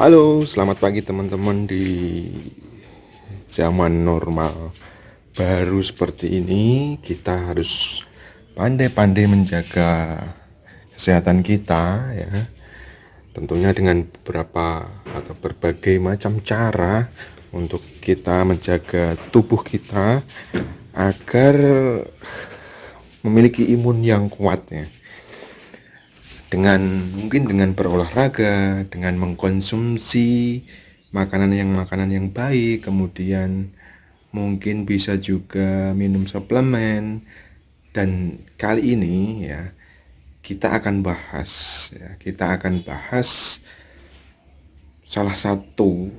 Halo, selamat pagi teman-teman di zaman normal baru seperti ini. Kita harus pandai-pandai menjaga kesehatan kita ya. Tentunya dengan beberapa atau berbagai macam cara untuk kita menjaga tubuh kita agar memiliki imun yang kuat ya. Mungkin dengan berolahraga, dengan mengkonsumsi makanan yang baik, kemudian mungkin bisa juga minum suplemen. Dan kali ini ya kita akan bahas salah satu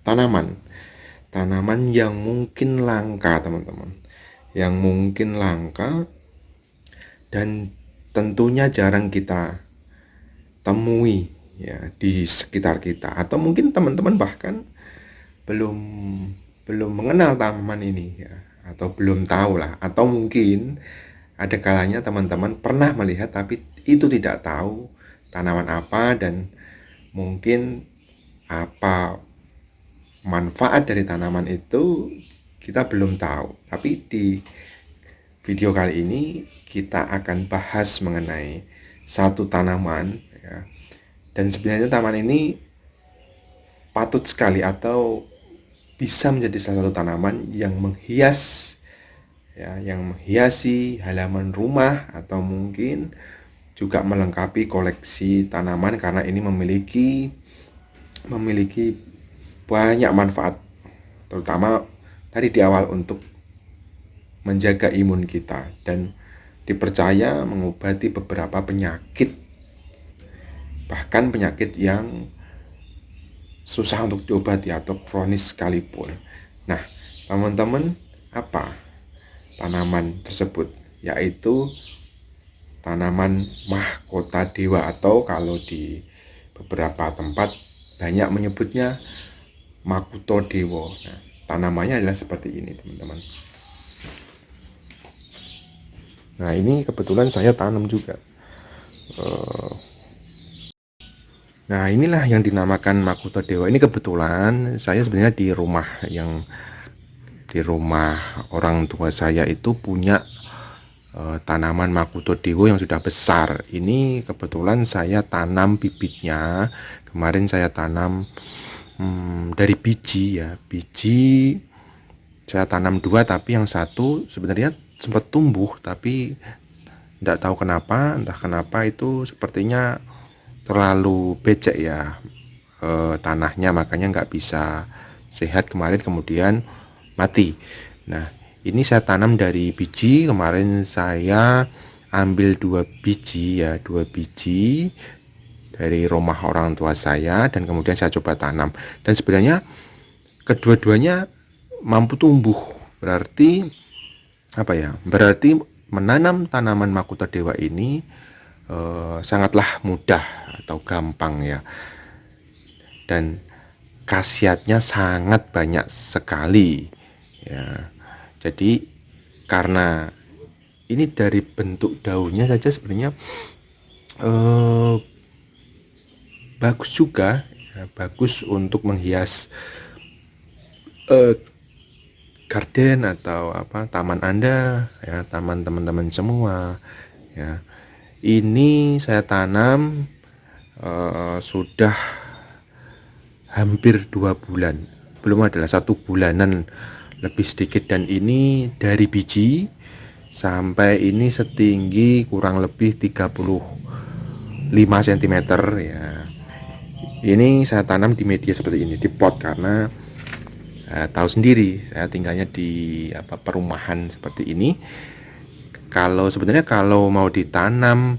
tanaman yang mungkin langka teman-teman, yang mungkin langka dan tentunya jarang kita temui ya di sekitar kita, atau mungkin teman-teman bahkan belum belum mengenal tanaman ini ya, atau belum tahu lah, atau mungkin ada kalanya teman-teman pernah melihat tapi itu tidak tahu tanaman apa dan mungkin apa manfaat dari tanaman itu kita belum tahu. Tapi di video kali ini kita akan bahas mengenai satu tanaman ya. Dan sebenarnya tanaman ini patut sekali atau bisa menjadi salah satu tanaman yang menghias ya, yang menghiasi halaman rumah atau mungkin juga melengkapi koleksi tanaman, karena ini memiliki banyak manfaat, terutama tadi di awal untuk menjaga imun kita dan dipercaya mengobati beberapa penyakit, bahkan penyakit yang susah untuk diobati atau kronis sekalipun. Nah, teman-teman, apa tanaman tersebut? Yaitu tanaman mahkota dewa, atau kalau di beberapa tempat banyak menyebutnya Makuto Dewa. Nah, tanamannya adalah seperti ini, teman-teman. Nah, ini kebetulan saya tanam juga. Nah, inilah yang dinamakan Makuto Dewa. Ini kebetulan saya sebenarnya di rumah orang tua saya itu punya tanaman Makuto Dewa yang sudah besar. Ini kebetulan saya tanam bibitnya. Kemarin saya tanam dari biji ya. Biji saya tanam 2, tapi yang satu sebenarnya sempat tumbuh, tapi tidak tahu entah kenapa itu sepertinya terlalu becek ya tanahnya, makanya nggak bisa sehat kemarin, kemudian mati. Nah, ini saya tanam dari biji. Kemarin saya ambil 2 biji dari rumah orang tua saya, dan kemudian saya coba tanam, dan sebenarnya kedua-duanya mampu tumbuh. Berarti apa ya? Berarti menanam tanaman Makuta Dewa ini sangatlah mudah atau gampang ya. Dan khasiatnya sangat banyak sekali ya. Jadi karena ini dari bentuk daunnya saja sebenarnya bagus juga ya, bagus untuk menghias garden atau taman Anda ya, taman teman-teman semua ya. Ini saya tanam sudah hampir 2 bulan, belum adalah 1 bulanan lebih sedikit, dan ini dari biji sampai ini setinggi kurang lebih 35 cm ya. Ini saya tanam di media seperti ini, di pot, karena tahu sendiri saya tinggalnya di perumahan seperti ini. Sebenarnya kalau mau ditanam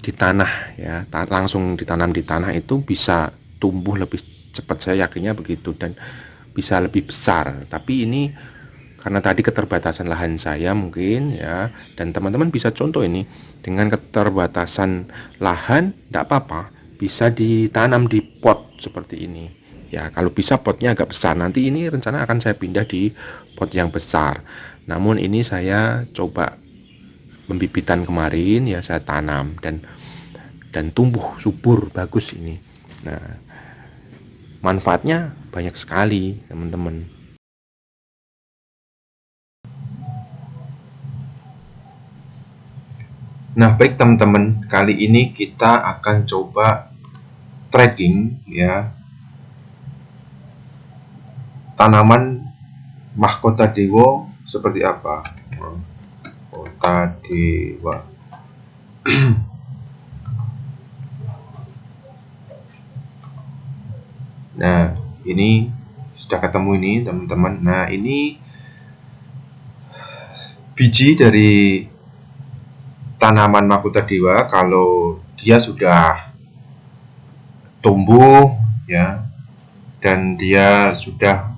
di tanah ya, langsung ditanam di tanah itu bisa tumbuh lebih cepat, saya yakinnya begitu, dan bisa lebih besar. Tapi ini karena tadi keterbatasan lahan saya mungkin ya, dan teman-teman bisa contoh ini dengan keterbatasan lahan, tidak apa-apa, bisa ditanam di pot seperti ini ya. Kalau bisa potnya agak besar, nanti ini rencana akan saya pindah di pot yang besar. Namun ini saya coba pembibitan kemarin ya, saya tanam, dan dan tumbuh subur bagus ini. Nah, manfaatnya banyak sekali, teman-teman. Nah, baik teman-teman, kali ini kita akan coba tracking ya tanaman mahkota dewa seperti apa. Mahkota dewa. Nah, ini sudah ketemu ini teman-teman. Nah, ini biji dari tanaman mahkota dewa. Kalau dia sudah tumbuh ya dan dia sudah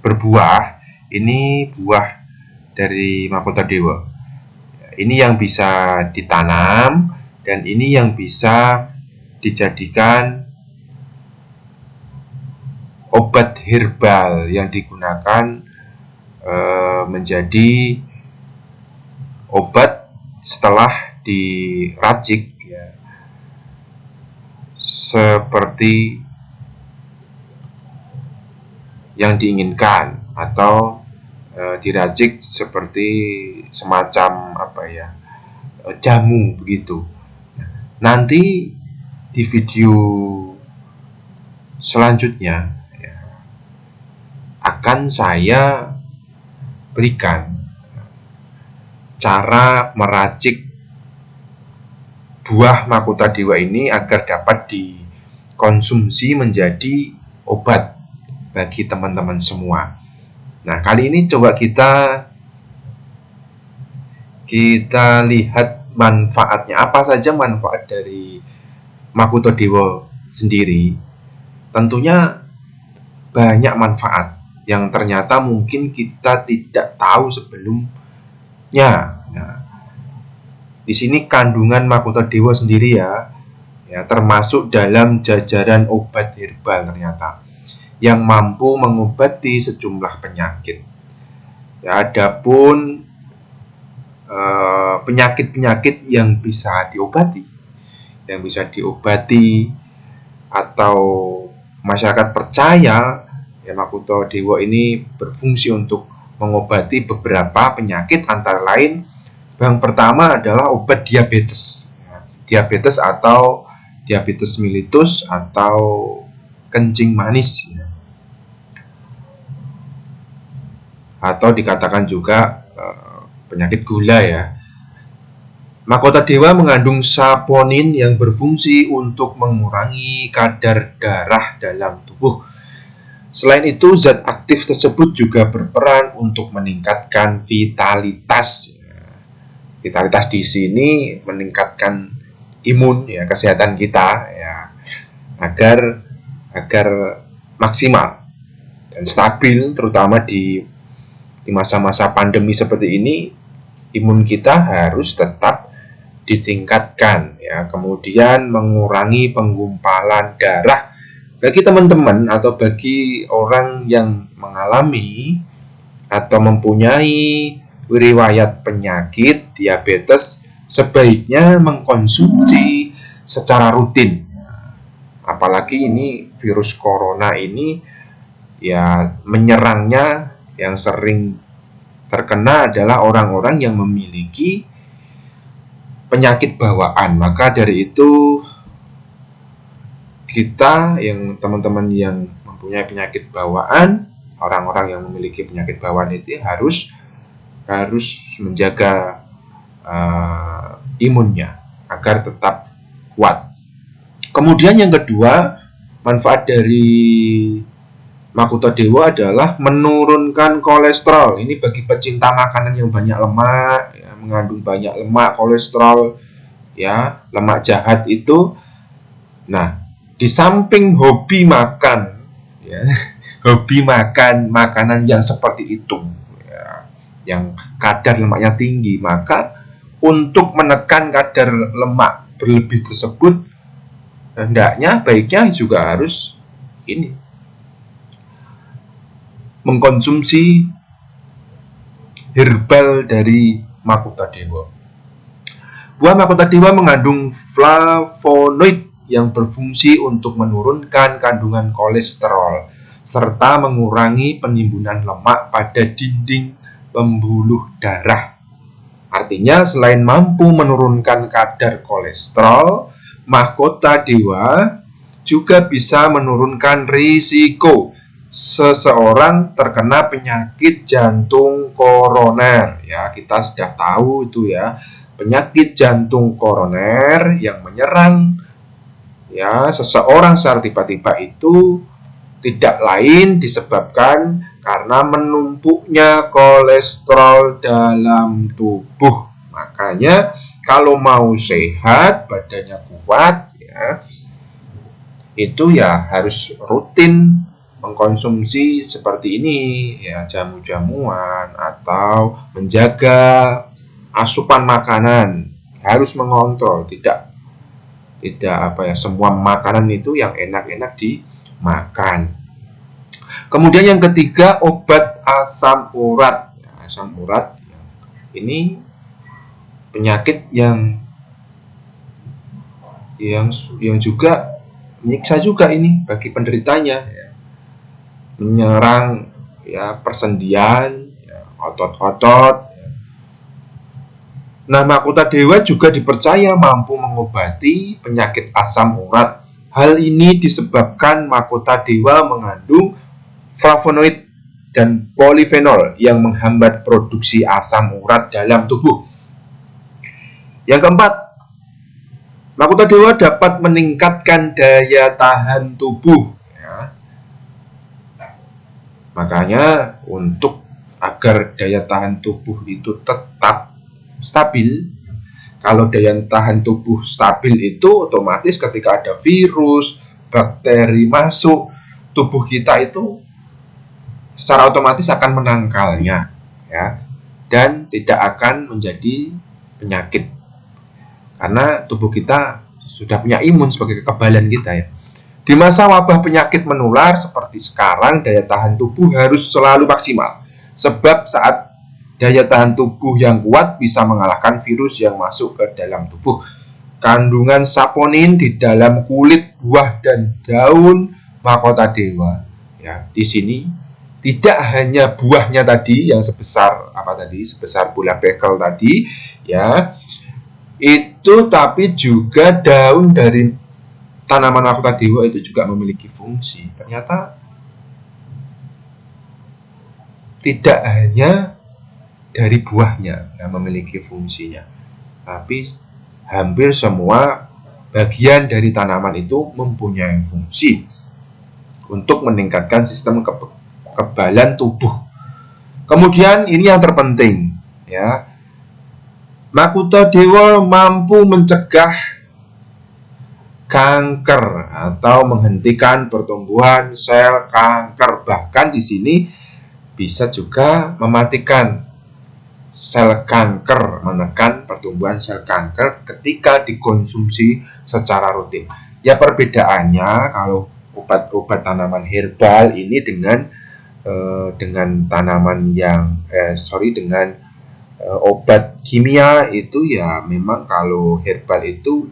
berbuah, ini buah dari mahkota dewa. Ini yang bisa ditanam dan ini yang bisa dijadikan obat herbal yang digunakan menjadi obat setelah diracik ya, seperti yang diinginkan atau diracik seperti semacam jamu begitu. Nanti di video selanjutnya ya, akan saya berikan cara meracik buah mahkota dewa ini agar dapat dikonsumsi menjadi obat bagi teman-teman semua. Nah, kali ini coba kita lihat manfaatnya. Apa saja manfaat dari mahkota dewa sendiri? Tentunya banyak manfaat yang ternyata mungkin kita tidak tahu sebelumnya. Nah, di sini kandungan mahkota dewa sendiri ya termasuk dalam jajaran obat herbal ternyata yang mampu mengobati sejumlah penyakit. Ya, adapun penyakit-penyakit yang bisa diobati, atau masyarakat percaya ya mahkota dewa ini berfungsi untuk mengobati beberapa penyakit, antara lain yang pertama adalah obat diabetes. Diabetes atau diabetes mellitus atau kencing manis ya. Atau dikatakan juga penyakit gula ya. Mahkota dewa mengandung saponin yang berfungsi untuk mengurangi kadar darah dalam tubuh. Selain itu, zat aktif tersebut juga berperan untuk meningkatkan vitalitas. Vitalitas di sini meningkatkan imun ya, kesehatan kita ya, agar maksimal dan stabil, terutama di masa-masa pandemi seperti ini. Imun kita harus tetap ditingkatkan ya, kemudian mengurangi penggumpalan darah. Bagi teman-teman atau bagi orang yang mengalami atau mempunyai riwayat penyakit diabetes, sebaiknya mengkonsumsi secara rutin. Apalagi ini virus corona ini ya menyerangnya, yang sering terkena adalah orang-orang yang memiliki penyakit bawaan. Maka dari itu kita yang teman-teman yang mempunyai penyakit bawaan, orang-orang yang memiliki penyakit bawaan itu harus menjaga imunnya agar tetap kuat. Kemudian yang kedua, manfaat dari mahkota dewa adalah menurunkan kolesterol. Ini bagi pecinta makanan yang banyak lemak, ya, mengandung banyak lemak, kolesterol, ya, lemak jahat itu. Nah, di samping hobi makan, ya, hobi makan makanan yang seperti itu, ya, yang kadar lemaknya tinggi, maka untuk menekan kadar lemak berlebih tersebut, baiknya juga harus mengkonsumsi herbal dari mahkota dewa. Buah mahkota dewa mengandung flavonoid yang berfungsi untuk menurunkan kandungan kolesterol serta mengurangi penimbunan lemak pada dinding pembuluh darah. Artinya selain mampu menurunkan kadar kolesterol, mahkota dewa juga bisa menurunkan risiko seseorang terkena penyakit jantung koroner. Ya, kita sudah tahu itu ya. Penyakit jantung koroner yang menyerang ya seseorang secara tiba-tiba itu tidak lain disebabkan karena menumpuknya kolesterol dalam tubuh. Makanya kalau mau sehat, badannya kuat ya, itu ya harus rutin mengkonsumsi seperti ini ya, jamu-jamuan atau menjaga asupan makanan, harus mengontrol, tidak semua makanan itu yang enak-enak dimakan. Kemudian yang ketiga, obat asam urat. Asam urat ini penyakit yang juga menyiksa juga ini bagi penderitanya ya. Menyerang ya persendian, ya, otot-otot. Nah, mahkota dewa juga dipercaya mampu mengobati penyakit asam urat. Hal ini disebabkan mahkota dewa mengandung flavonoid dan polifenol yang menghambat produksi asam urat dalam tubuh. Yang keempat, mahkota dewa dapat meningkatkan daya tahan tubuh. Ya. Makanya untuk agar daya tahan tubuh itu tetap stabil, kalau daya tahan tubuh stabil itu otomatis ketika ada virus, bakteri masuk, tubuh kita itu secara otomatis akan menangkalnya ya, dan tidak akan menjadi penyakit karena tubuh kita sudah punya imun sebagai kekebalan kita ya. Di masa wabah penyakit menular seperti sekarang, daya tahan tubuh harus selalu maksimal, sebab saat daya tahan tubuh yang kuat bisa mengalahkan virus yang masuk ke dalam tubuh. Kandungan saponin di dalam kulit, buah dan daun mahkota dewa ya, di sini tidak hanya buahnya tadi yang sebesar bola bekel tadi ya, itu tapi juga daun dari tanaman mahkota dewa itu juga memiliki fungsi. Ternyata tidak hanya dari buahnya yang memiliki fungsinya, tapi hampir semua bagian dari tanaman itu mempunyai fungsi untuk meningkatkan sistem kekebalan tubuh. Kemudian ini yang terpenting ya, mahkota dewa mampu mencegah kanker atau menghentikan pertumbuhan sel kanker. Bahkan di sini bisa juga mematikan sel kanker, menekan pertumbuhan sel kanker ketika dikonsumsi secara rutin. Ya, perbedaannya kalau obat-obat tanaman herbal ini dengan tanaman yang dengan obat kimia itu ya, memang kalau herbal itu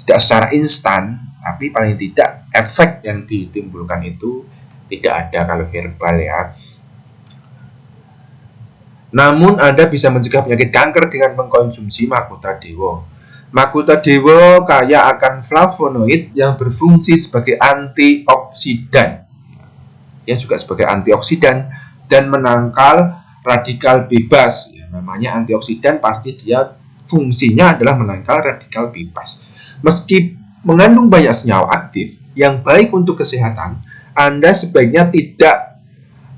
tidak secara instan, tapi paling tidak efek yang ditimbulkan itu tidak ada kalau herbal ya. Namun Anda bisa mencegah penyakit kanker dengan mengkonsumsi mahkota dewa. Mahkota dewa kaya akan flavonoid yang berfungsi sebagai antioksidan. Ya, juga sebagai antioksidan dan menangkal radikal bebas. Ya, namanya antioksidan pasti dia fungsinya adalah menangkal radikal bebas. Meski mengandung banyak senyawa aktif yang baik untuk kesehatan, Anda sebaiknya tidak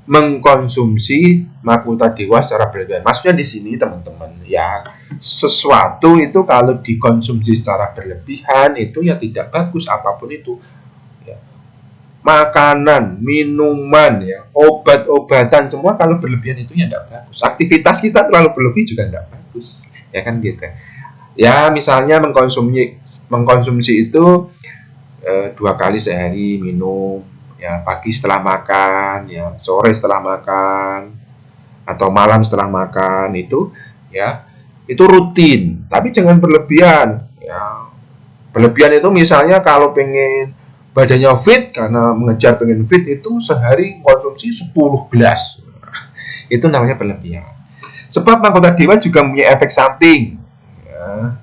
mengkonsumsi mahkota dewa secara berlebihan. Maksudnya di sini teman-teman ya, sesuatu itu kalau dikonsumsi secara berlebihan itu ya tidak bagus, apapun itu ya. Makanan, minuman ya, obat-obatan semua kalau berlebihan itu ya tidak bagus. Aktivitas kita terlalu berlebih juga tidak bagus ya kan gitu ya. Misalnya mengkonsumsi itu 2 kali sehari minum ya, pagi setelah makan ya, sore setelah makan, atau malam setelah makan itu ya, itu rutin, tapi jangan berlebihan ya. Berlebihan itu misalnya kalau pengen badannya fit, karena mengejar pengen fit itu sehari konsumsi 10 gelas. Itu namanya berlebihan. Sebab mahkota dewa juga punya efek samping ya.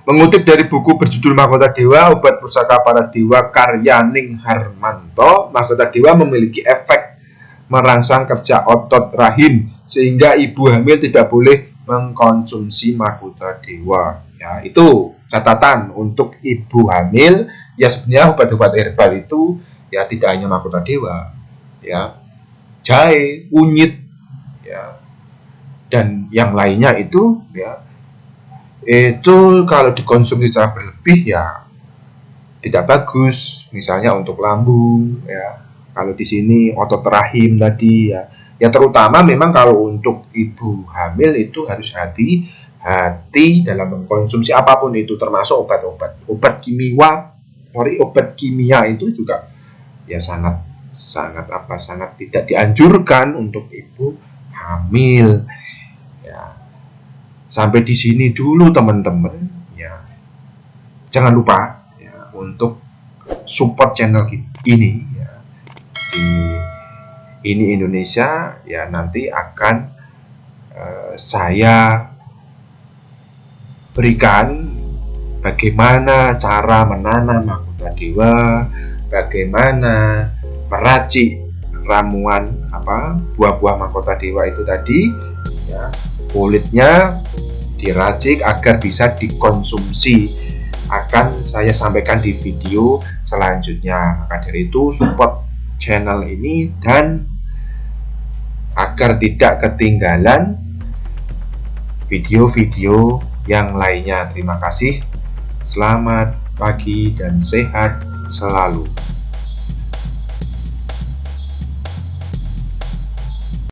Mengutip dari buku berjudul Mahkota Dewa, Obat Pusaka Para Dewa karya Ning Harmanto, mahkota dewa memiliki efek merangsang kerja otot rahim sehingga ibu hamil tidak boleh mengkonsumsi mahkota dewa. Ya, itu catatan untuk ibu hamil. Ya sebenarnya obat-obat herbal itu ya tidak hanya mahkota dewa, ya, jahe, kunyit, ya, dan yang lainnya itu ya, itu kalau dikonsumsi secara berlebih ya tidak bagus, misalnya untuk lambung ya. Kalau di sini otot rahim tadi ya, ya terutama memang kalau untuk ibu hamil itu harus hati-hati dalam mengkonsumsi apapun itu, termasuk obat kimia itu juga ya sangat tidak dianjurkan untuk ibu hamil. Sampai di sini dulu teman-teman ya. Jangan lupa ya untuk support channel ini ya. Di ini Indonesia ya, nanti akan saya berikan bagaimana cara menanam mahkota dewa, bagaimana meracik ramuan buah-buah mahkota dewa itu tadi ya, kulitnya diracik agar bisa dikonsumsi, akan saya sampaikan di video selanjutnya. Maka dari itu support channel ini dan agar tidak ketinggalan video-video yang lainnya. Terima kasih, selamat pagi dan sehat selalu.